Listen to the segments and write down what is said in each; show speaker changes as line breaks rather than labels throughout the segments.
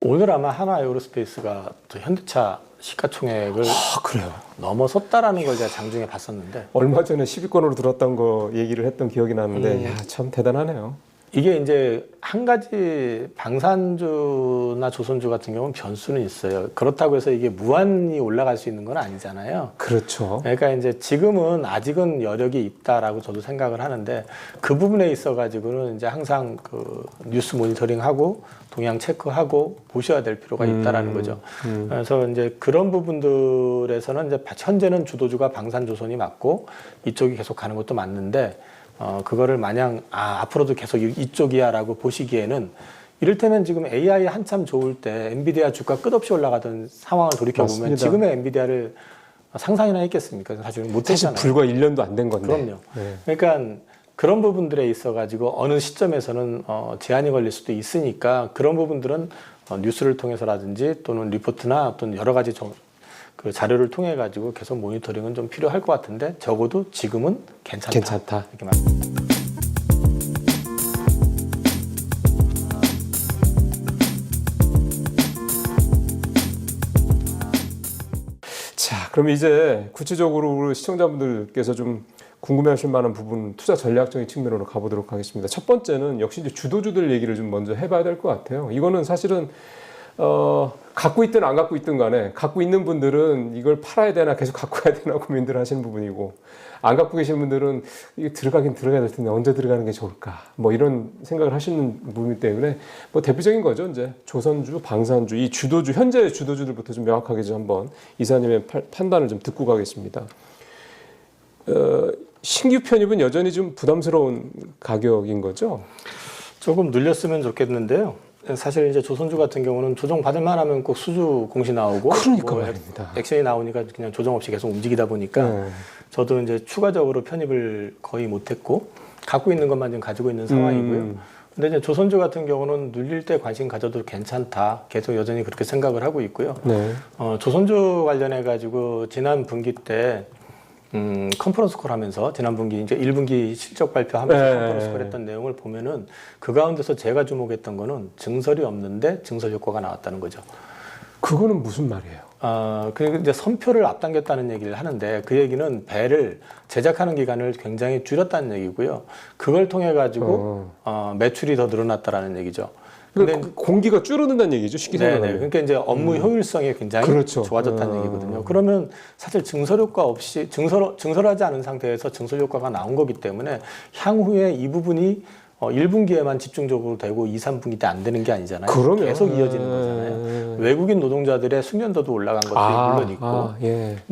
오늘 아마 하나 에어로스페이스가 또 현대차 시가총액을
그래요.
넘어섰다라는 걸 제가 장중에 봤었는데
얼마 전에 10위권으로 들었던 거 얘기를 했던 기억이 나는데 야, 참 대단하네요.
이게 이제 한 가지 방산주나 조선주 같은 경우는 변수는 있어요. 그렇다고 해서 이게 무한히 올라갈 수 있는 건 아니잖아요.
그렇죠.
그러니까 이제 지금은 아직은 여력이 있다라고 저도 생각을 하는데 그 부분에 있어 가지고는 이제 항상 그 뉴스 모니터링하고 동향 체크하고 보셔야 될 필요가 있다라는 거죠. 그래서 이제 그런 부분들에서는 이제 현재는 주도주가 방산조선이 맞고 이쪽이 계속 가는 것도 맞는데 그거를 마냥 앞으로도 계속 이쪽이야라고 보시기에는 이를테면 지금 AI 한참 좋을 때 엔비디아 주가 끝없이 올라가던 상황을 돌이켜보면 지금의 엔비디아를 상상이나 했겠습니까? 사실은 못했잖아요.
사실 불과 1년도 안 된 건데.
그럼요. 네. 그러니까 그런 부분들에 있어가지고 어느 시점에서는 제한이 걸릴 수도 있으니까 그런 부분들은 뉴스를 통해서라든지 또는 리포트나 어떤 여러 가지 그 자료를 통해 가지고 계속 모니터링은 좀 필요할 것 같은데 적어도 지금은 괜찮다. 이렇게 말합니다.
자, 그럼 이제 구체적으로 우리 시청자분들께서 좀 궁금해하실 만한 부분 투자 전략적인 측면으로 가보도록 하겠습니다. 첫 번째는 역시 이제 주도주들 얘기를 좀 먼저 해봐야 될 것 같아요. 이거는 사실은 갖고 있든 안 갖고 있든 간에 갖고 있는 분들은 이걸 팔아야 되나 계속 갖고 가야 되나 고민들 하시는 부분이고 안 갖고 계신 분들은 이게 들어가긴 들어가야 될 텐데 언제 들어가는 게 좋을까 뭐 이런 생각을 하시는 부분 때문에 뭐 대표적인 거죠. 이제 조선주, 방산주, 이 주도주 현재의 주도주들부터 좀 명확하게 좀 한번 이사님의 판단을 좀 듣고 가겠습니다. 신규 편입은 여전히 좀 부담스러운 가격인 거죠?
조금 늘렸으면 좋겠는데요. 사실 이제 조선주 같은 경우는 조정 받을만 하면 꼭 수주 공시 나오고
그러니까 말입니다.
액션이 나오니까 그냥 조정 없이 계속 움직이다 보니까 저도 이제 추가적으로 편입을 거의 못했고 갖고 있는 것만 지금 가지고 있는 상황이고요. 근데 이제 조선주 같은 경우는 눌릴 때 관심 가져도 괜찮다. 계속 여전히 그렇게 생각을 하고 있고요.
네.
조선주 관련해 가지고 지난 분기 때 컨퍼런스 콜 하면서 지난 분기 이제 1분기 실적 발표하면서 컨퍼런스 콜 했던 내용을 보면은 그 가운데서 제가 주목했던 거는 증설이 없는데 증설 효과가 나왔다는 거죠.
그거는 무슨 말이에요?
그리고 이제 선표를 앞당겼다는 얘기를 하는데 그 얘기는 배를 제작하는 기간을 굉장히 줄였다는 얘기고요. 그걸 통해 가지고 매출이 더 늘어났다라는 얘기죠.
근데 공기가 줄어든다는 얘기죠, 쉽게 생각하면.
그러니까 이제 업무 효율성이 굉장히
그렇죠.
좋아졌다는 얘기거든요. 그러면 사실 증설 효과 없이 증설하지 않은 상태에서 증설 효과가 나온 거기 때문에 향후에 이 부분이 1분기에만 집중적으로 되고 2, 3분기 때 안 되는 게 아니잖아요.
그러면.
계속 이어지는 거잖아요. 외국인 노동자들의 숙련도도 올라간 것들이 물론 있고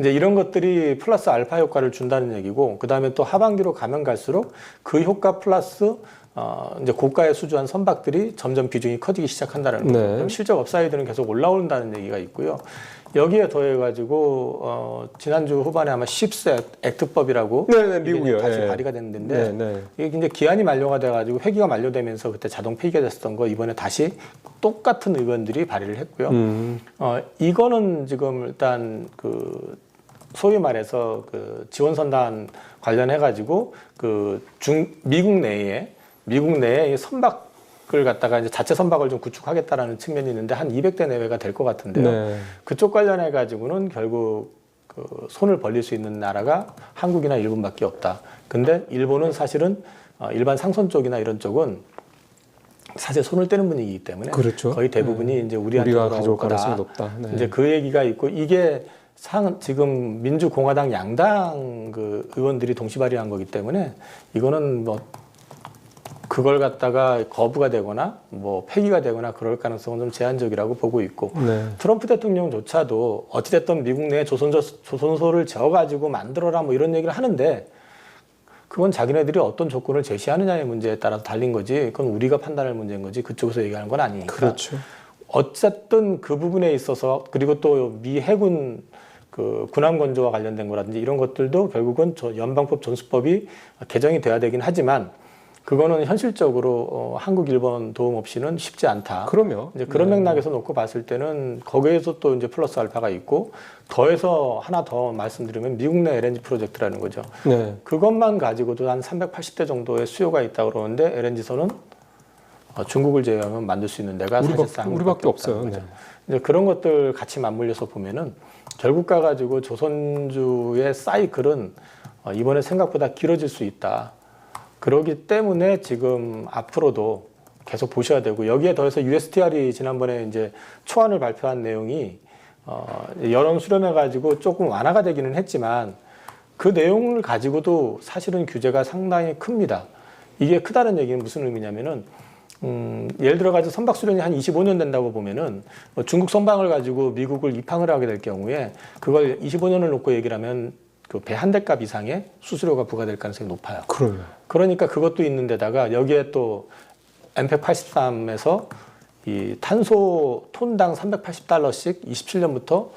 이제 이런 것들이 플러스 알파 효과를 준다는 얘기고 그 다음에 또 하반기로 가면 갈수록 그 효과 플러스 이제 고가에 수주한 선박들이 점점 비중이 커지기 시작한다는 거죠. 그럼 실적 업사이드는 계속 올라온다는 얘기가 있고요. 여기에 더해가지고 지난주 후반에 아마 쉽스 액트법이라고
미국이요.
다시 발의가 됐는데 이게 이제 기한이 만료가 돼가지고 회기가 만료되면서 그때 자동 폐기가 됐었던 거 이번에 다시 똑같은 의원들이 발의를 했고요. 이거는 지금 일단 그 소위 말해서 그 지원선단 관련해가지고 그 미국 내에 선박을 갖다가 이제 자체 선박을 좀 구축하겠다라는 측면이 있는데 한 200대 내외가 될 것 같은데요. 그쪽 관련해 가지고는 결국 그 손을 벌릴 수 있는 나라가 한국이나 일본밖에 없다. 근데 일본은 사실은 일반 상선 쪽이나 이런 쪽은 사실 손을 떼는 분위기이기 때문에 거의 대부분이 이제 우리한테 돌아올 거다.
높다.
이제 그 얘기가 있고 이게 지금 민주공화당 양당 그 의원들이 동시 발의한 거기 때문에 이거는 뭐 그걸 갖다가 거부가 되거나 뭐 폐기가 되거나 그럴 가능성은 좀 제한적이라고 보고 있고 트럼프 대통령조차도 어찌됐든 미국 내에 조선소를 지어가지고 만들어라 뭐 이런 얘기를 하는데 그건 자기네들이 어떤 조건을 제시하느냐의 문제에 따라서 달린 거지 그건 우리가 판단할 문제인 거지 그쪽에서 얘기하는 건 아니니까 어쨌든 그 부분에 있어서 그리고 또 미 해군 그 군함 건조와 관련된 거라든지 이런 것들도 결국은 연방법 존수법이 개정이 돼야 되긴 하지만 그거는 현실적으로 한국, 일본 도움 없이는 쉽지 않다.
그럼요.
이제 그런 맥락에서 놓고 봤을 때는 거기에서 또 이제 플러스 알파가 있고 더해서 하나 더 말씀드리면 미국 내 LNG 프로젝트라는 거죠. 그것만 가지고도 한 380대 정도의 수요가 있다고 그러는데 LNG선은 중국을 제외하면 만들 수 있는 데가 사실상
우리밖에 없어요.
거죠.
네.
이제 그런 것들 같이 맞물려서 보면은 결국 가가지고 조선주의 사이클은 이번에 생각보다 길어질 수 있다. 그러기 때문에 지금 앞으로도 계속 보셔야 되고 여기에 더해서 USTR이 지난번에 이제 초안을 발표한 내용이 여론 수렴해 가지고 조금 완화가 되기는 했지만 그 내용을 가지고도 사실은 규제가 상당히 큽니다. 이게 크다는 얘기는 무슨 의미냐면은 예를 들어 가지고 선박 수련이 한 25년 된다고 보면은 중국 선박을 가지고 미국을 입항을 하게 될 경우에 그걸 25년을 놓고 얘기를 하면 그 배 한 대값 이상의 수수료가 부과될 가능성이 높아요.
그러면
그러니까 그것도 있는데다가 여기에 또 엠펙 83에서 이 탄소 톤당 380달러씩 27년부터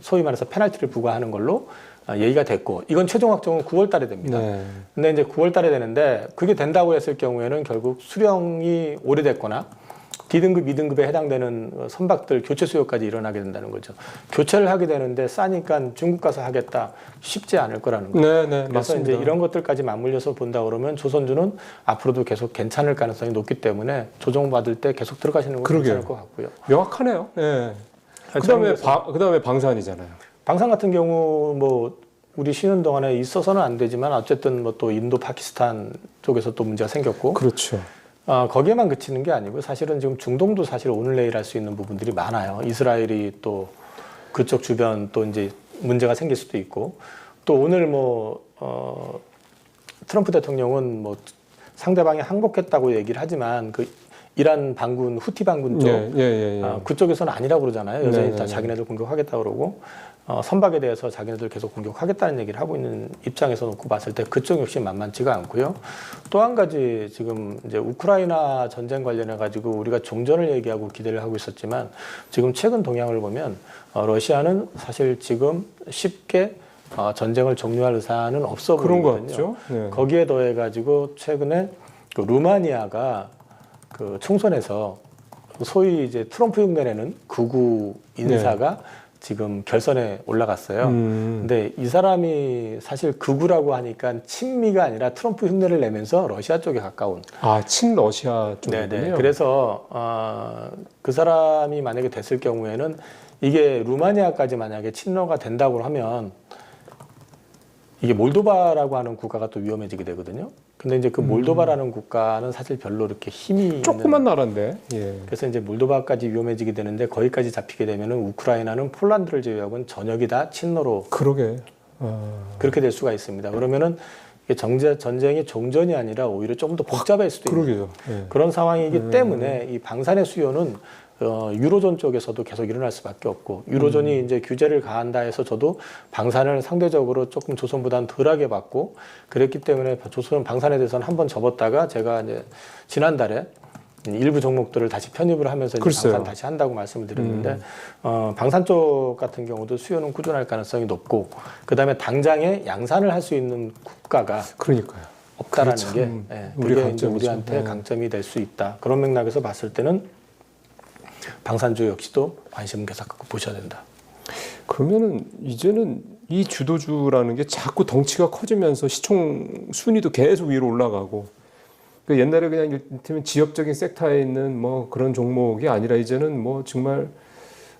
소위 말해서 페널티를 부과하는 걸로 얘기가 됐고 이건 최종 확정은 9월 달에 됩니다.
네.
근데 이제 9월 달에 되는데 그게 된다고 했을 경우에는 결국 수령이 오래됐거나 D등급, 2등급에 해당되는 선박들 교체 수요까지 일어나게 된다는 거죠. 교체를 하게 되는데 싸니까 중국 가서 하겠다 쉽지 않을 거라는 거죠.
네, 네,
그래서
맞습니다.
이제 이런 것들까지 맞물려서 본다 그러면 조선주는 앞으로도 계속 괜찮을 가능성이 높기 때문에 조정받을 때 계속 들어가시는 건
그러게요.
괜찮을 것 같고요.
명확하네요. 네. 그다음에 방산이잖아요.
방산 같은 경우 뭐 우리 쉬는 동안에 있어서는 안 되지만 어쨌든 뭐 또 인도, 파키스탄 쪽에서 또 문제가 생겼고
그렇죠.
거기에만 그치는 게 아니고 사실은 지금 중동도 사실 오늘 내일 할 수 있는 부분들이 많아요. 이스라엘이 또 그쪽 주변 또 이제 문제가 생길 수도 있고 또 오늘 뭐 트럼프 대통령은 뭐 상대방이 항복했다고 얘기를 하지만 그 이란 반군 후티 반군 쪽 그쪽에서는 아니라고 그러잖아요. 여전히 다 자기네들 공격하겠다 그러고 선박에 대해서 자기네들 계속 공격하겠다는 얘기를 하고 있는 입장에서 놓고 봤을 때 그쪽 역시 만만치가 않고요. 또 한 가지 지금 이제 우크라이나 전쟁 관련해 가지고 우리가 종전을 얘기하고 기대를 하고 있었지만 지금 최근 동향을 보면 러시아는 사실 지금 쉽게 전쟁을 종료할 의사는 없어
그런 것
보이거든요.
같죠. 네.
거기에 더해 가지고 최근에 그 루마니아가 그 총선에서 소위 이제 트럼프 흉내내는 극우 인사가 지금 결선에 올라갔어요. 근데 이 사람이 사실 극우라고 하니까 친미가 아니라 트럼프 흉내를 내면서 러시아 쪽에 가까운.
친러시아 쪽이군요.
네네. 그래서 그 사람이 만약에 됐을 경우에는 이게 루마니아까지 만약에 친러가 된다고 하면 이게 몰도바라고 하는 국가가 또 위험해지게 되거든요. 근데 이제 그 몰도바라는 국가는 사실 별로 이렇게 힘이
조그만 나라인데. 예.
그래서 이제 몰도바까지 위험해지게 되는데 거기까지 잡히게 되면은 우크라이나는 폴란드를 제외하고는 전역이 다 친러로
그러게.
그렇게 될 수가 있습니다. 그러면은 이게 전쟁이 종전이 아니라 오히려 조금 더 복잡할 수도 있는
그러게요. 예.
그런 상황이기 때문에 이 방산의 수요는 유로존 쪽에서도 계속 일어날 수밖에 없고 유로존이 이제 규제를 가한다 해서 저도 방산을 상대적으로 조금 조선보다는 덜하게 받고 그랬기 때문에 조선은 방산에 대해서는 한번 접었다가 제가 이제 지난달에 일부 종목들을 다시 편입을 하면서 이제 방산 다시 한다고 말씀을 드렸는데 방산 쪽 같은 경우도 수요는 꾸준할 가능성이 높고 그다음에 당장에 양산을 할 수 있는 국가가
그러니까요.
없다라는 게 그게 이제 우리한테
네.
강점이 될 수 있다. 그런 맥락에서 봤을 때는 방산주 역시도 관심을 계속 갖고 보셔야 된다.
그러면은 이제는 이 주도주라는 게 자꾸 덩치가 커지면서 시총 순위도 계속 위로 올라가고 그 옛날에 그냥 이를테면 지역적인 섹터에 있는 뭐 그런 종목이 아니라 이제는 뭐 정말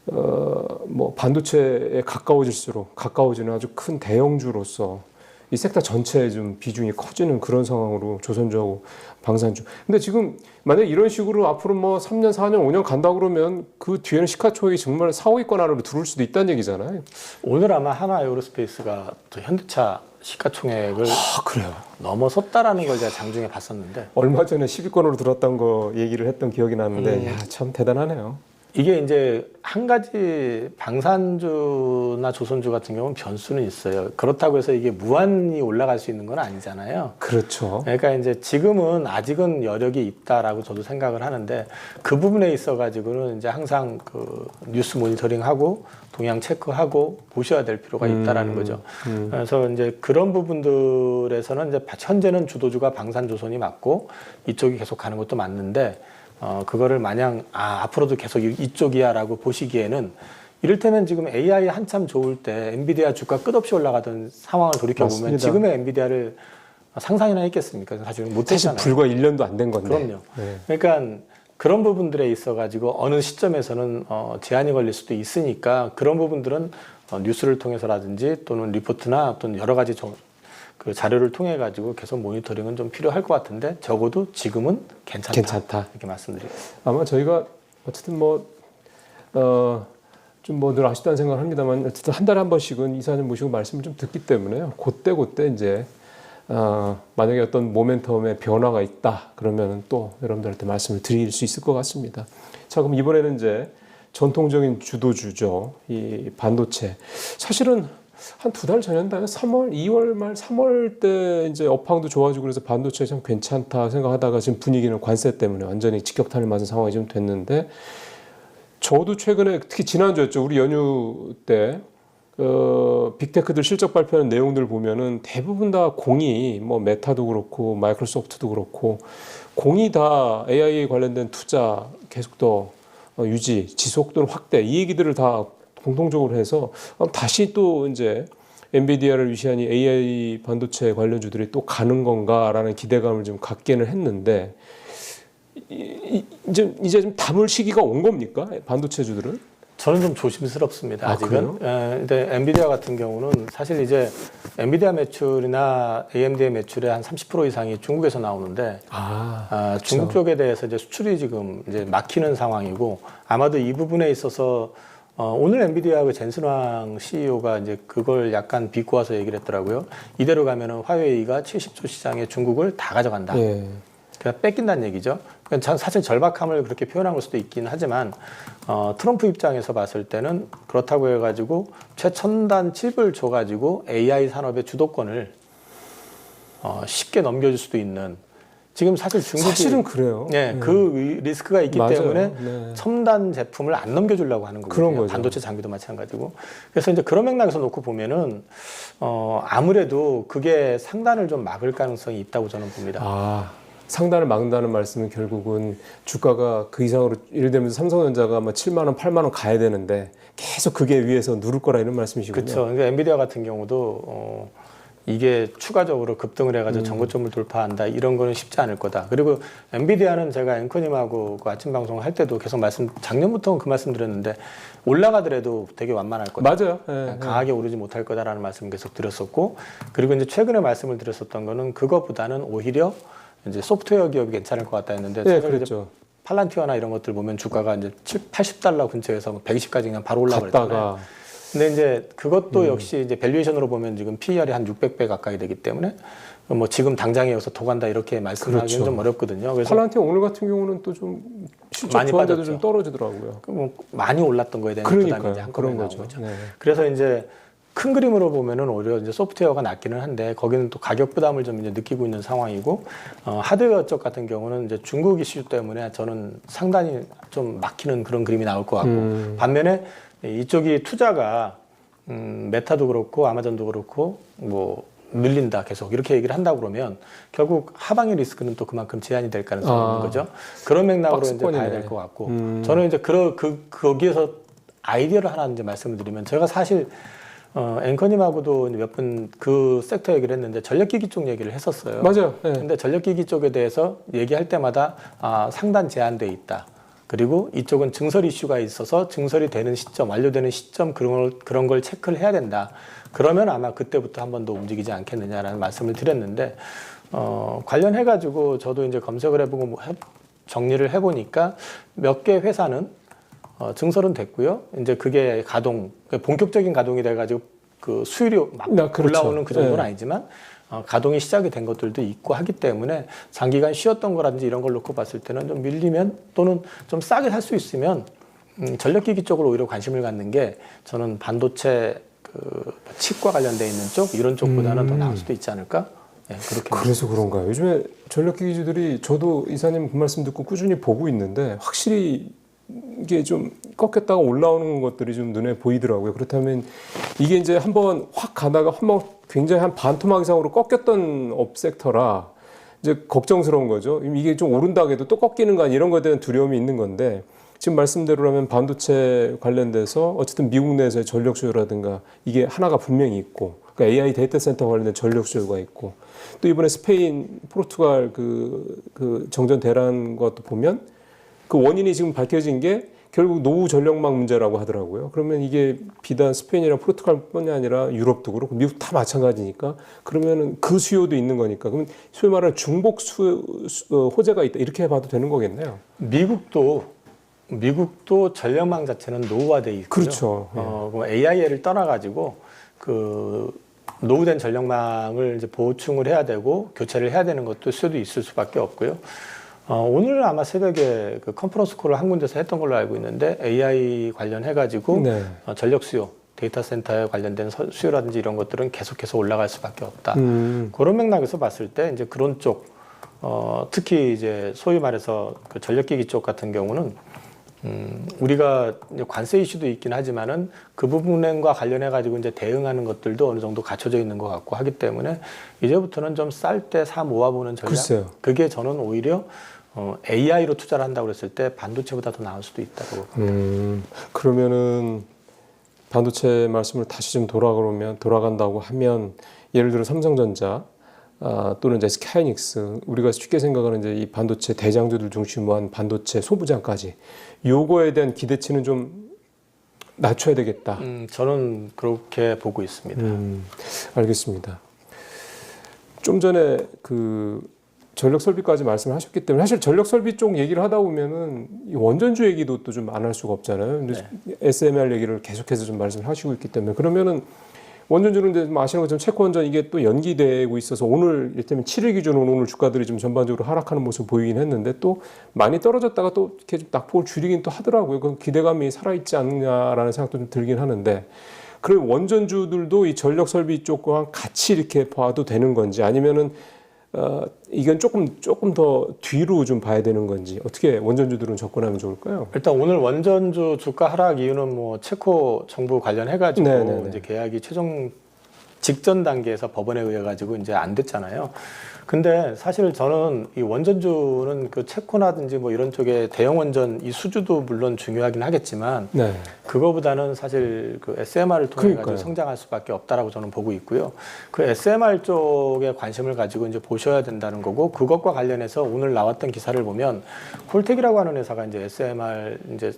뭐 반도체에 가까워지는 아주 큰 대형주로서 이 섹터 전체에 좀 비중이 커지는 그런 상황으로 조선주하고 방산주. 근데 지금 만약 이런 식으로 앞으로 뭐 3년, 4년, 5년 간다 그러면 그 뒤에는 시가총액이 정말 4, 5위권 안으로 들어올 수도 있다는 얘기잖아요.
오늘 아마 하나에어로스페이스가 또 현대차 시가총액을
그래요.
넘어섰다라는 걸 제가 장중에 봤었는데
얼마 전에 10위권으로 들었던 거 얘기를 했던 기억이 나는데 야, 참 대단하네요.
이게 이제 한 가지 방산주나 조선주 같은 경우는 변수는 있어요. 그렇다고 해서 이게 무한히 올라갈 수 있는 건 아니잖아요.
그렇죠.
그러니까 이제 지금은 아직은 여력이 있다라고 저도 생각을 하는데 그 부분에 있어 가지고는 이제 항상 그 뉴스 모니터링하고 동향 체크하고 보셔야 될 필요가 있다라는 거죠. 그래서 이제 그런 부분들에서는 이제 현재는 주도주가 방산조선이 맞고 이쪽이 계속 가는 것도 맞는데 그거를 마냥 앞으로도 계속 이쪽이야라고 보시기에는 이를테면 지금 AI 한참 좋을 때 엔비디아 주가 끝없이 올라가던 상황을 돌이켜 보면 지금의 엔비디아를 상상이나 했겠습니까? 사실 못
사실
했잖아요.
불과 1년도 안 된 건데.
그럼요.
네.
그러니까 그런 부분들에 있어가지고 어느 시점에서는 제한이 걸릴 수도 있으니까 그런 부분들은 뉴스를 통해서라든지 또는 리포트나 또는 여러 가지 그 자료를 통해 가지고 계속 모니터링은 좀 필요할 것 같은데 적어도 지금은 괜찮다. 이렇게 말씀드리겠습니다.
아마 저희가 어쨌든 좀 늘 아쉽다는 생각을 합니다만 어쨌든 한 달에 한 번씩은 이사님 모시고 말씀을 좀 듣기 때문에요. 그때 이제 만약에 어떤 모멘텀의 변화가 있다 그러면 또 여러분들한테 말씀을 드릴 수 있을 것 같습니다. 자, 그럼 이번에는 이제 전통적인 주도주죠. 이 반도체. 사실은 한 2달 전이었나요? 2월 말 3월 때 이제 업황도 좋아지고 그래서 반도체 참 괜찮다 생각하다가 지금 분위기는 관세 때문에 완전히 직격탄을 맞은 상황이 좀 됐는데 저도 최근에 특히 지난주였죠. 우리 연휴 때 빅테크들 실적 발표하는 내용들 보면은 대부분 다 공이 메타도 그렇고 마이크로소프트도 그렇고 공이 다 AI 관련된 투자 계속 더 유지, 지속 또는 확대 이 얘기들을 다 공통적으로 해서 다시 또 이제 엔비디아를 위시한 이 AI 반도체 관련주들이 또 가는 건가라는 기대감을 좀 갖기는 했는데 이제 좀 담을 시기가 온 겁니까? 반도체주들은?
저는 좀 조심스럽습니다.
아,
아직은. 근데 엔비디아 같은 경우는 사실 이제 엔비디아 매출이나 AMD의 매출의 한 30% 이상이 중국에서 나오는데 중국 쪽에 대해서 이제 수출이 지금 이제 막히는 상황이고 아마도 이 부분에 있어서 오늘 엔비디아 그 젠슨왕 CEO가 이제 그걸 약간 비꼬아서 얘기를 했더라고요. 이대로 가면은 화웨이가 70조 시장에 중국을 다 가져간다.
예.
그냥 뺏긴다는 얘기죠. 그러니까 사실 절박함을 그렇게 표현한 걸 수도 있긴 하지만 트럼프 입장에서 봤을 때는 그렇다고 해가지고 최첨단 칩을 줘가지고 AI 산업의 주도권을 쉽게 넘겨줄 수도 있는 지금 사실 중국이
사실은 그래요.
네, 그 리스크가 있기
맞아요.
때문에
네.
첨단 제품을 안 넘겨주려고 하는
그런
거거든요.
거죠.
반도체 장비도 마찬가지고. 그래서 이제 그런 맥락에서 놓고 보면은 아무래도 그게 상단을 좀 막을 가능성이 있다고 저는 봅니다.
상단을 막는다는 말씀은 결국은 주가가 그 이상으로 예를 들면 삼성전자가 7만 원, 8만 원 가야 되는데 계속 그게 위에서 누를 거라 이런 말씀이시군요.
그렇죠. 그러니까 엔비디아 같은 경우도 이게 추가적으로 급등을 해가지고 전고점을 돌파한다 이런 거는 쉽지 않을 거다. 그리고 엔비디아는 제가 앵커님하고 그 아침 방송을 할 때도 계속 작년부터 그 말씀 드렸는데 올라가더라도 되게 완만할 거다.
맞아요. 네,
강하게 오르지 못할 거다라는 말씀을 계속 드렸었고 그리고 이제 최근에 말씀을 드렸었던 거는 그것보다는 오히려 이제 소프트웨어 기업이 괜찮을 것 같다 했는데
네, 그렇죠.
팔란티어나 이런 것들 보면 주가가 이제 80달러 근처에서 120까지 그냥 바로 올라버렸잖아요. 근데 이제 그것도 역시 이제 밸류에이션으로 보면 지금 PER이 한 600배 가까이 되기 때문에 지금 당장에 여기서 더 간다 이렇게 말씀하기는
그렇죠.
좀 어렵거든요. 그래서
팔란티어 오늘 같은 경우는 또 좀 실적
많이
좋았는데도
빠졌죠.
좀 떨어지더라고요.
많이 올랐던 거에 대한 부담이 이제 한꺼번에 나온 거죠.
네.
그래서 이제 큰 그림으로 보면은 오히려 이제 소프트웨어가 낮기는 한데 거기는 또 가격 부담을 좀 이제 느끼고 있는 상황이고 하드웨어 쪽 같은 경우는 이제 중국 이슈 때문에 저는 상당히 좀 막히는 그런 그림이 나올 것 같고 반면에 이쪽이 투자가 메타도 그렇고 아마존도 그렇고 늘린다 계속 이렇게 얘기를 한다고 그러면 결국 하방의 리스크는 또 그만큼 제한이 될 가능성이 있는 거죠. 그런 맥락으로 이제 봐야 될 것 같고 저는 이제 거기에서 아이디어를 하나 이제 말씀을 드리면 제가 사실 앵커님하고도 몇 번 그 섹터 얘기를 했는데 전력기기 쪽 얘기를 했었어요.
맞아요. 네.
근데 전력기기 쪽에 대해서 얘기할 때마다 상단 제한돼 있다. 그리고 이쪽은 증설 이슈가 있어서 증설이 되는 시점, 완료되는 시점 그런 걸 체크를 해야 된다. 그러면 아마 그때부터 한 번 더 움직이지 않겠느냐라는 말씀을 드렸는데 관련해가지고 저도 이제 검색을 해보고 정리를 해보니까 몇 개 회사는 증설은 됐고요. 이제 그게 본격적인 가동이 돼가지고 그 수율이 막
그렇죠.
올라오는 그 정도는
네.
아니지만 가동이 시작이 된 것들도 있고 하기 때문에 장기간 쉬었던 거라든지 이런 걸 놓고 봤을 때는 좀 밀리면 또는 좀 싸게 살 수 있으면 전력기기 쪽으로 오히려 관심을 갖는 게 저는 반도체 그 칩과 관련돼 있는 쪽 이런 쪽보다는 더 나을 수도 있지 않을까? 네, 그렇게.
그래서 그런가요? 요즘에 전력기기주들이 저도 이사님 그 말씀 듣고 꾸준히 보고 있는데 확실히 이게 좀 꺾였다가 올라오는 것들이 좀 눈에 보이더라고요. 그렇다면 이게 이제 한번 확 가다가 한번 굉장히 한 반토막 이상으로 꺾였던 업섹터라 이제 걱정스러운 거죠. 이게 좀 오른다고 해도 또 꺾이는 거 아니야 이런 거에 대한 두려움이 있는 건데 지금 말씀대로라면 반도체 관련돼서 어쨌든 미국 내에서의 전력 수요라든가 이게 하나가 분명히 있고 그러니까 AI 데이터 센터 관련된 전력 수요가 있고 또 이번에 스페인, 포르투갈 그 정전 대란 것도 보면 그 원인이 지금 밝혀진 게 결국 노후 전력망 문제라고 하더라고요. 그러면 이게 비단 스페인이랑 포르투갈뿐이 아니라 유럽도 그렇고 미국 다 마찬가지니까 그러면은 그 수요도 있는 거니까 그럼 소위 말하는 중복 호재가 있다 이렇게 봐도 되는 거겠네요.
미국도 전력망 자체는 노후화돼 있고요.
그렇죠.
그럼 AI를 떠나가지고 그 노후된 전력망을 이제 보충을 해야 되고 교체를 해야 되는 것도 수요도 있을 수밖에 없고요. 오늘 아마 새벽에 그 컨퍼런스 콜을 한 군데서 했던 걸로 알고 있는데 AI 관련해가지고
네.
전력 수요, 데이터 센터에 관련된 수요라든지 이런 것들은 계속해서 올라갈 수밖에 없다. 그런 맥락에서 봤을 때 이제 그런 쪽, 특히 이제 소위 말해서 그 전력기기 쪽 같은 경우는 우리가 이제 관세 이슈도 있긴 하지만은 그 부분과 관련해 가지고 이제 대응하는 것들도 어느 정도 갖춰져 있는 것 같고 하기 때문에 이제부터는 좀 쌀 때 사 모아보는 전략.
글쎄요.
그게 저는 오히려 AI로 투자를 한다고 그랬을 때 반도체보다 더 나을 수도 있다고.
그러면은 반도체 말씀을 다시 좀 돌아간다고 하면 예를 들어 삼성전자 또는 이제 SK하이닉스 우리가 쉽게 생각하는 이제 이 반도체 대장주들 중심으로 한 반도체 소부장까지 요거에 대한 기대치는 좀 낮춰야 되겠다.
저는 그렇게 보고 있습니다.
알겠습니다. 좀 전에 그 전력 설비까지 말씀하셨기 때문에 사실 전력 설비 쪽 얘기를 하다 보면은 이 원전주 얘기도 또 좀 안 할 수가 없잖아요. 근데 SMR 얘기를 계속해서 좀 말씀을 하시고 있기 때문에 그러면은 원전주는 이제 아시는 것처럼 체코 원전 이게 또 연기되고 있어서 오늘 이를테면 7일 기준으로 오늘 주가들이 좀 전반적으로 하락하는 모습 보이긴 했는데 또 많이 떨어졌다가 또 이렇게 좀 낙폭을 줄이긴 또 하더라고요. 그 기대감이 살아있지 않느냐라는 생각도 좀 들긴 하는데 그럼 원전주들도 이 전력 설비 쪽과 같이 이렇게 봐도 되는 건지 아니면은 이건 조금 더 뒤로 좀 봐야 되는 건지 어떻게 원전주들은 접근하면 좋을까요?
일단 오늘 원전주 주가 하락 이유는 뭐 체코 정부 관련해가지고
네네네.
이제 계약이 최종 직전 단계에서 법원에 의해 가지고 이제 안 됐잖아요. 근데 사실 저는 이 원전주는 그 체코라든지 뭐 이런 쪽에 대형 원전 이 수주도 물론 중요하긴 하겠지만
네.
그거보다는 사실 그 SMR을 통해 가지고
그러니까요.
성장할 수밖에 없다라고 저는 보고 있고요. 그 SMR 쪽에 관심을 가지고 이제 보셔야 된다는 거고 그것과 관련해서 오늘 나왔던 기사를 보면 콜텍이라고 하는 회사가 이제 SMR 이제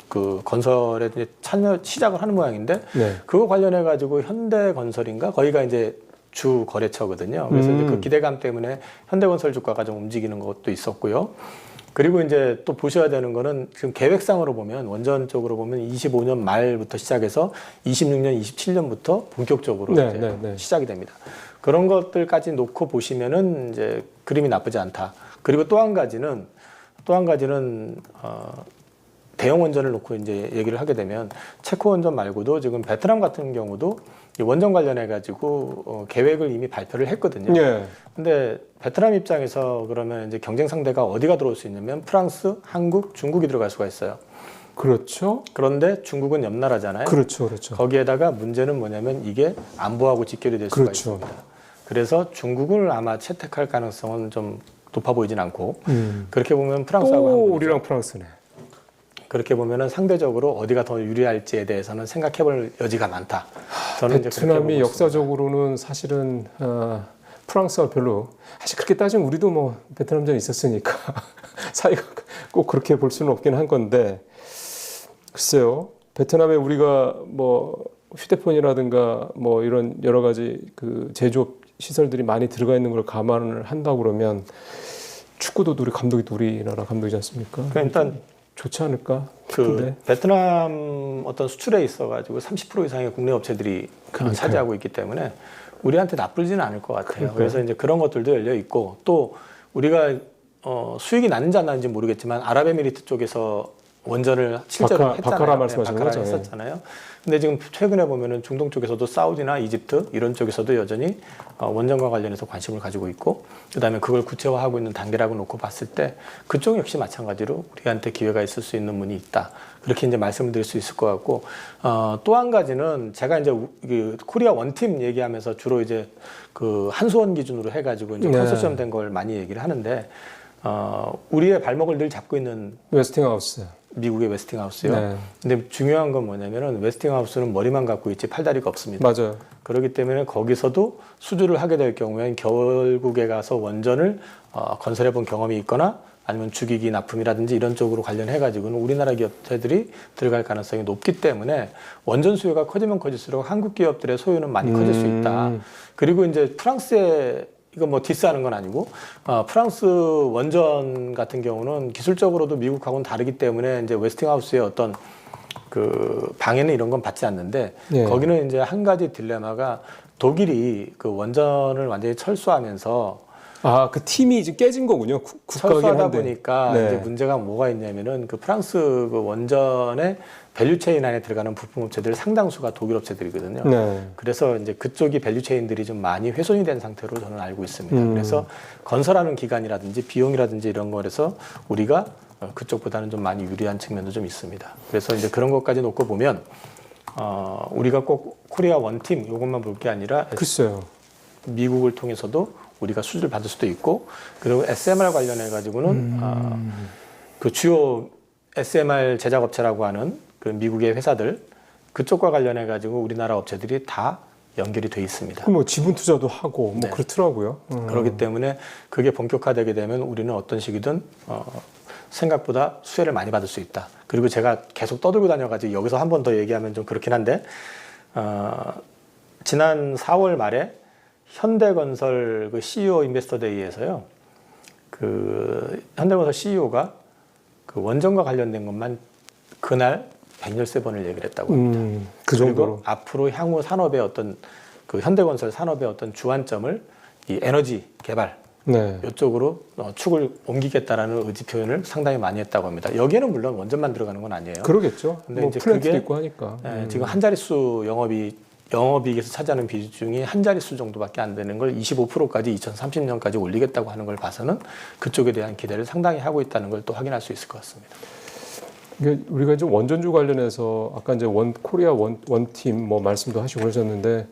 그 건설에 이제 참여 시작을 하는 모양인데
네.
그거 관련해 가지고 현대건설인가 거기가 이제 주 거래처거든요. 그래서 이제 그 기대감 때문에 현대건설 주가가 좀 움직이는 것도 있었고요. 그리고 이제 또 보셔야 되는 거는 지금 계획상으로 보면 원전 쪽으로 보면 25년 말부터 시작해서 26년, 27년부터 본격적으로 이제 시작이 됩니다. 그런 것들까지 놓고 보시면은 이제 그림이 나쁘지 않다. 그리고 또 한 가지는 대형 원전을 놓고 이제 얘기를 하게 되면 체코 원전 말고도 지금 베트남 같은 경우도 이 원전 관련해 가지고 계획을 이미 발표를 했거든요.
예.
근데 베트남 입장에서 그러면 이제 경쟁 상대가 어디가 들어올 수 있냐면 프랑스, 한국, 중국이 들어갈 수가 있어요.
그렇죠.
그런데 중국은 옆 나라잖아요.
그렇죠. 그렇죠.
거기에다가 문제는 뭐냐면 이게 안보하고 직결이 될 수가
그렇죠.
있습니다. 그래서 중국을 아마 채택할 가능성은 좀 높아 보이진 않고 그렇게 보면 프랑스하고
또
한국이죠.
우리랑 프랑스네.
그렇게 보면은 상대적으로 어디가 더 유리할지에 대해서는 생각해볼 여지가 많다. 저는 이제 그렇게 보고
베트남이
있습니다.
역사적으로는 사실은 프랑스와 별로 사실 그렇게 따지면 우리도 뭐 베트남전이 있었으니까 사이가 꼭 그렇게 볼 수는 없긴 한 건데 글쎄요. 베트남에 우리가 뭐 휴대폰이라든가 뭐 이런 여러 가지 그 제조업 시설들이 많이 들어가 있는 걸 감안을 한다고 그러면 축구도 우리 감독이 우리나라 감독이지 않습니까?
그러니까 일단
좋지 않을까
그
싶은데.
베트남 어떤 수출에 있어가지고 30% 이상의 국내 업체들이
그러니까요.
차지하고 있기 때문에 우리한테 나쁘지는 않을 것 같아요.
그러니까요.
그래서 이제 그런 것들도 열려 있고 또 우리가 수익이 나는지 안 나는지 모르겠지만 아랍에미리트 쪽에서 원전을 실제로 했잖아요.
바카라 말씀하시는
바카라
거죠?
했었잖아요. 근데 지금 최근에 보면은 중동 쪽에서도 사우디나 이집트 이런 쪽에서도 여전히 원전과 관련해서 관심을 가지고 있고 그다음에 그걸 구체화하고 있는 단계라고 놓고 봤을 때 그쪽 역시 마찬가지로 우리한테 기회가 있을 수 있는 문이 있다. 그렇게 이제 말씀을 드릴 수 있을 것 같고 또 한 가지는 제가 이제 그 코리아 원팀 얘기하면서 주로 이제 그 한수원 기준으로 해가지고 이제 컨소시엄 된 걸 많이 얘기를 하는데 우리의 발목을 늘 잡고 있는
웨스팅하우스.
미국의 웨스팅하우스요.
네.
근데 중요한 건 뭐냐면은 웨스팅하우스는 머리만 갖고 있지 팔다리가 없습니다.
맞아요.
그렇기 때문에 거기서도 수주를 하게 될 경우에는 결국에 가서 원전을 건설해 본 경험이 있거나 아니면 주기기 납품이라든지 이런 쪽으로 관련해 가지고는 우리나라 기업체들이 들어갈 가능성이 높기 때문에 원전 수요가 커지면 커질수록 한국 기업들의 소유는 많이 커질 수 있다. 그리고 이제 프랑스의 이거 뭐 디스하는 건 아니고 프랑스 원전 같은 경우는 기술적으로도 미국하고는 다르기 때문에 이제 웨스팅하우스의 어떤 그 방해는 이런 건 받지 않는데
예.
거기는 이제 한 가지 딜레마가 독일이 그 원전을 완전히 철수하면서
아, 그 팀이 이제 깨진 거군요. 국가긴
철수하다
한데.
보니까
네.
이제 문제가 뭐가 있냐면은 그 프랑스 그 원전의 밸류체인 안에 들어가는 부품업체들 상당수가 독일 업체들이거든요.
네.
그래서 이제 그쪽이 밸류체인들이 좀 많이 훼손이 된 상태로 저는 알고 있습니다. 그래서 건설하는 기간이라든지 비용이라든지 이런 거에서 우리가 그쪽보다는 좀 많이 유리한 측면도 좀 있습니다. 그래서 이제 그런 것까지 놓고 보면 우리가 꼭 코리아 원팀 이것만 볼 게 아니라
글쎄요.
미국을 통해서도 우리가 수주를 받을 수도 있고 그리고 SMR 관련해 가지고는 그 주요 SMR 제작업체라고 하는 그 미국의 회사들 그쪽과 관련해 가지고 우리나라 업체들이 다 연결이 돼 있습니다.
뭐 지분 투자도 하고 뭐
네.
그렇더라고요.
그렇기 때문에 그게 본격화되게 되면 우리는 어떤 시기든 생각보다 수혜를 많이 받을 수 있다. 그리고 제가 계속 떠들고 다녀가지고 여기서 한 번 더 얘기하면 좀 그렇긴 한데 지난 4월 말에 현대건설 그 CEO 인베스터 데이에서요. 그 현대건설 CEO가 그 원전과 관련된 것만 그날 113번을 얘기를 했다고 합니다.
그 정도로.
그리고 앞으로 향후 산업의 어떤 그 현대건설 산업의 어떤 주안점을 이 에너지 개발
네.
이쪽으로 축을 옮기겠다라는 의지 표현을 상당히 많이 했다고 합니다. 여기에는 물론 원전만 들어가는 건 아니에요.
그러겠죠.
근데
뭐
이제
플랜트도
그게
있고 하니까.
지금 한 자릿수 영업이익에서 차지하는 비중이 한 자릿수 정도밖에 안 되는 걸 25%까지 2030년까지 올리겠다고 하는 걸 봐서는 그쪽에 대한 기대를 상당히 하고 있다는 걸 또 확인할 수 있을 것 같습니다.
이게 우리가 이제 원전주 관련해서 아까 이제 코리아 원팀 뭐 말씀도 하시고 그러셨는데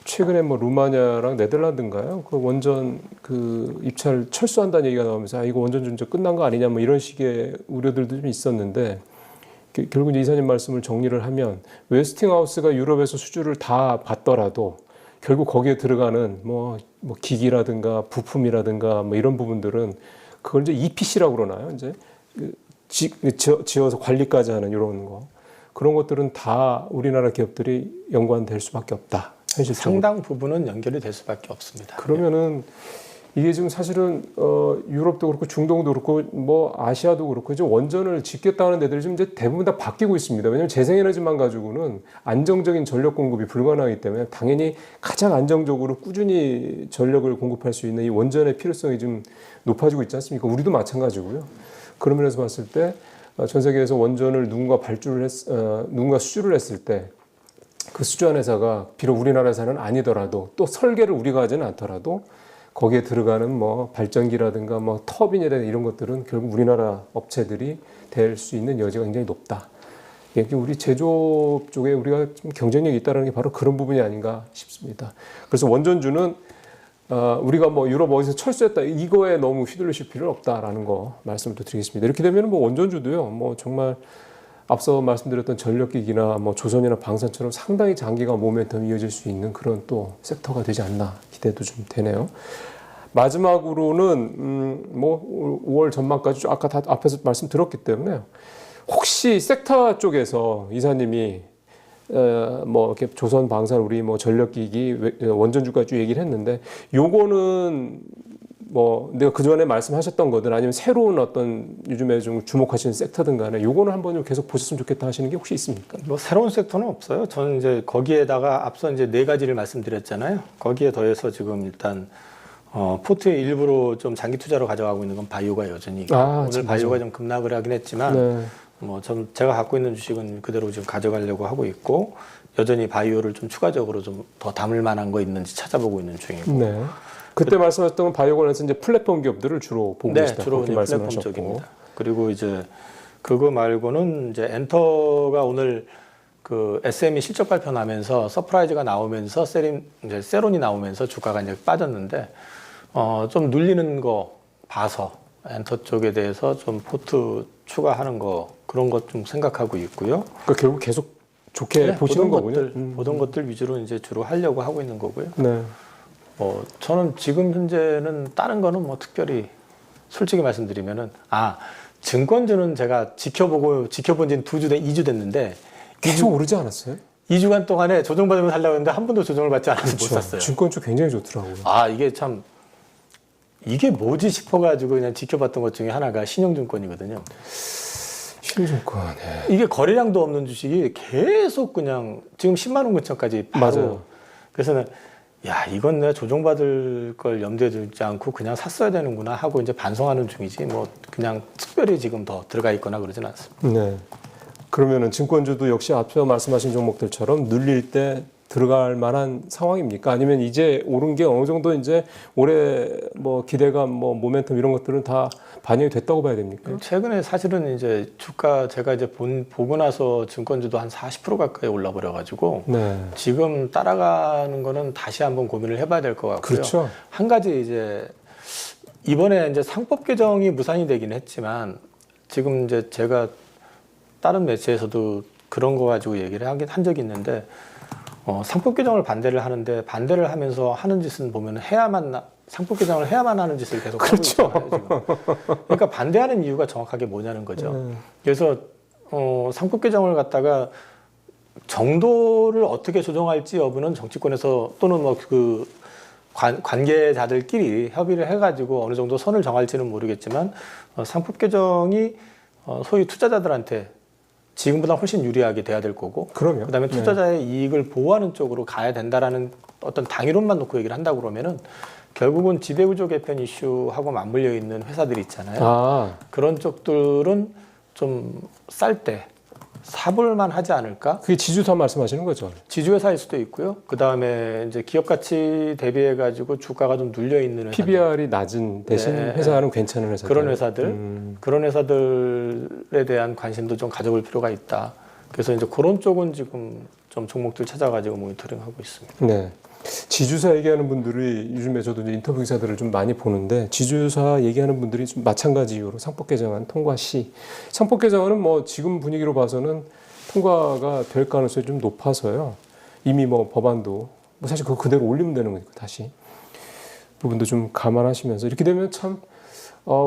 최근에 뭐 루마니아랑 네덜란드인가요? 그 원전 그 입찰 철수한다는 얘기가 나오면서 이거 원전주 이제 끝난 거 아니냐 뭐 이런 식의 우려들도 좀 있었는데 결국 이제 이사님 말씀을 정리를 하면 웨스팅하우스가 유럽에서 수주를 다 받더라도 결국 거기에 들어가는 뭐 기기라든가 부품이라든가 뭐 이런 부분들은 그걸 이제 EPC라고 그러나요? 이제 지어서 관리까지 하는 이런 거 그런 것들은 다 우리나라 기업들이 연관될 수밖에 없다. 현실적으로.
상당 부분은 연결이 될 수밖에 없습니다.
그러면은 이게 지금 사실은 유럽도 그렇고 중동도 그렇고 뭐 아시아도 그렇고 이제 원전을 짓겠다는 데들이 지금 이제 대부분 다 바뀌고 있습니다. 왜냐하면 재생에너지만 가지고는 안정적인 전력 공급이 불가능하기 때문에 당연히 가장 안정적으로 꾸준히 전력을 공급할 수 있는 이 원전의 필요성이 좀 높아지고 있지 않습니까? 우리도 마찬가지고요. 그런 면에서 봤을 때 전 세계에서 원전을 누군가 수주를 했을 때 그 수주한 회사가 비록 우리나라 회사는 아니더라도 또 설계를 우리가 하지는 않더라도 거기에 들어가는 뭐 발전기라든가 뭐 터빈이라든가 이런 것들은 결국 우리나라 업체들이 될 수 있는 여지가 굉장히 높다. 이게 우리 제조업 쪽에 우리가 좀 경쟁력이 있다는 게 바로 그런 부분이 아닌가 싶습니다. 그래서 원전주는 우리가 뭐 유럽 어디서 철수했다 이거에 너무 휘둘리실 필요는 없다라는 거 말씀을 또 드리겠습니다. 이렇게 되면 뭐 원전주도요, 뭐 정말 앞서 말씀드렸던 전력기기나 뭐 조선이나 방산처럼 상당히 장기간 모멘텀이 이어질 수 있는 그런 또 섹터가 되지 않나 기대도 좀 되네요. 마지막으로는 뭐 5월 전망까지 아까 다 앞에서 말씀드렸기 때문에 혹시 섹터 쪽에서 이사님이 뭐 이렇게 조선 방산 우리 뭐 전력기기 원전주까지 쭉 얘기를 했는데 요거는 뭐 내가 그 전에 말씀하셨던 거든 아니면 새로운 어떤 요즘에 좀 주목하시는 섹터든 간에 요거는 한번 좀 계속 보셨으면 좋겠다 하시는 게 혹시 있습니까?
뭐 새로운 섹터는 없어요. 저는 이제 거기에다가 앞서 이제 4가지를 말씀드렸잖아요. 거기에 더해서 지금 일단 포트의 일부로 좀 장기 투자로 가져가고 있는 건 바이오가 여전히 오늘 바이오가 좀 급락을 하긴 했지만
네.
뭐 제가 갖고 있는 주식은 그대로 지금 가져가려고 하고 있고 여전히 바이오를 좀 추가적으로 좀 더 담을 만한 거 있는지 찾아보고 있는 중이고.
네. 그때 말씀하셨던 건 바이오 관련해서 이제 플랫폼 기업들을 주로 보고 계시다.
주로 플랫폼 쪽입니다. 그리고 이제 그거 말고는 이제 엔터가 오늘 그 SME 실적 발표 나면서 서프라이즈가 나오면서 세론이 나오면서 주가가 이제 빠졌는데 좀 눌리는 거 봐서 엔터 쪽에 대해서 좀 포트 추가하는 거 그런 것 좀 생각하고 있고요.
그러니까 결국 계속 좋게
네,
보시는 거군요.
보던 것들 위주로 이제 주로 하려고 하고 있는 거고요.
네.
저는 지금 현재는 다른 거는 뭐 특별히 솔직히 말씀드리면은 증권주는 제가 지켜본 지는 2주 됐는데
계속 오르지 않았어요?
2주간 동안에 조정받으면 살려고 했는데 한 번도 조정을 받지 않아서 못 샀어요.
증권주 굉장히 좋더라고요.
이게 참 이게 뭐지 싶어가지고 그냥 지켜봤던 것 중에 하나가 신영증권이거든요.
신증권. 네.
이게 거래량도 없는 주식이 계속 그냥 지금 10만 원 근처까지 바로.
맞아요.
그래서는 이건 내가 조정받을 걸 염두에 두지 않고 그냥 샀어야 되는구나 하고 이제 반성하는 중이지 뭐 그냥 특별히 지금 더 들어가 있거나 그러진 않습니다.
네. 그러면은 증권주도 역시 앞서 말씀하신 종목들처럼 눌릴 때 들어갈 만한 상황입니까? 아니면 이제 오른 게 어느 정도 이제 올해 뭐 기대감, 뭐 모멘텀 이런 것들은 다 반영이 됐다고 봐야 됩니까?
최근에 사실은 이제 주가 제가 이제 보고 나서 증권주도 한 40% 가까이 올라 버려 가지고
네.
지금 따라가는 거는 다시 한번 고민을 해봐야 될 것 같고요.
그렇죠.
한 가지 이제 이번에 이제 상법 개정이 무산이 되긴 했지만 지금 이제 제가 다른 매체에서도 그런 거 가지고 얘기를 한 적이 있는데 상법 개정을 반대를 하는데 반대를 하면서 하는 짓은 보면 상법 개정을 해야만 하는 짓을 계속
그렇죠.
하고 있잖아요. 지금. 그러니까 반대하는 이유가 정확하게 뭐냐는 거죠. 그래서 상법 개정을 갖다가 정도를 어떻게 조정할지 여부는 정치권에서 또는 뭐 그 관계자들끼리 협의를 해가지고 어느 정도 선을 정할지는 모르겠지만 상법 개정이 소위 투자자들한테 지금보다 훨씬 유리하게 돼야 될 거고,
그럼요.
그다음에 투자자의 이익을 보호하는 쪽으로 가야 된다라는 어떤 당위론만 놓고 얘기를 한다고 그러면은 결국은 지배구조 개편 이슈하고 맞물려 있는 회사들이 있잖아요. 그런 쪽들은 좀 쌀 때 사볼만 하지 않을까?
그게 지주사 말씀하시는 거죠?
지주회사일 수도 있고요. 그 다음에 이제 기업 가치 대비해 가지고 주가가 좀 눌려 있는 회사들.
PBR이 낮은 대신
네.
회사는 괜찮은 회사들.
그런 회사들에 대한 관심도 좀 가져볼 필요가 있다. 그래서 이제 그런 쪽은 지금 좀 종목들 찾아가지고 모니터링하고 있습니다.
네. 지주사 얘기하는 분들이 요즘에 저도 이제 인터뷰 기사들을 좀 많이 보는데 지주사 얘기하는 분들이 좀 마찬가지 이유로 상법 개정안 통과 시 상법 개정안은 뭐 지금 분위기로 봐서는 통과가 될 가능성이 좀 높아서요. 이미 뭐 법안도 뭐 사실 그거 그대로 올리면 되는 거니까 다시 부분도 좀 감안하시면서 이렇게 되면 참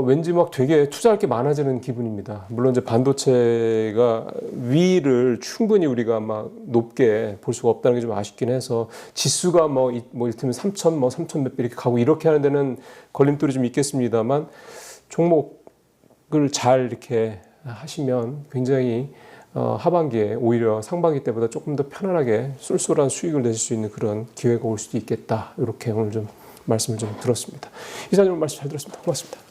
왠지 막 되게 투자할 게 많아지는 기분입니다. 물론 이제 반도체가 위를 충분히 우리가 막 높게 볼 수가 없다는 게 좀 아쉽긴 해서 지수가 뭐 이를테면 3천 뭐 3천 몇 배 이렇게 가고 이렇게 하는 데는 걸림돌이 좀 있겠습니다만 종목을 잘 이렇게 하시면 굉장히 하반기에 오히려 상반기 때보다 조금 더 편안하게 쏠쏠한 수익을 내실 수 있는 그런 기회가 올 수도 있겠다. 이렇게 오늘 좀 말씀을 좀 들었습니다. 이사님 말씀 잘 들었습니다. 고맙습니다.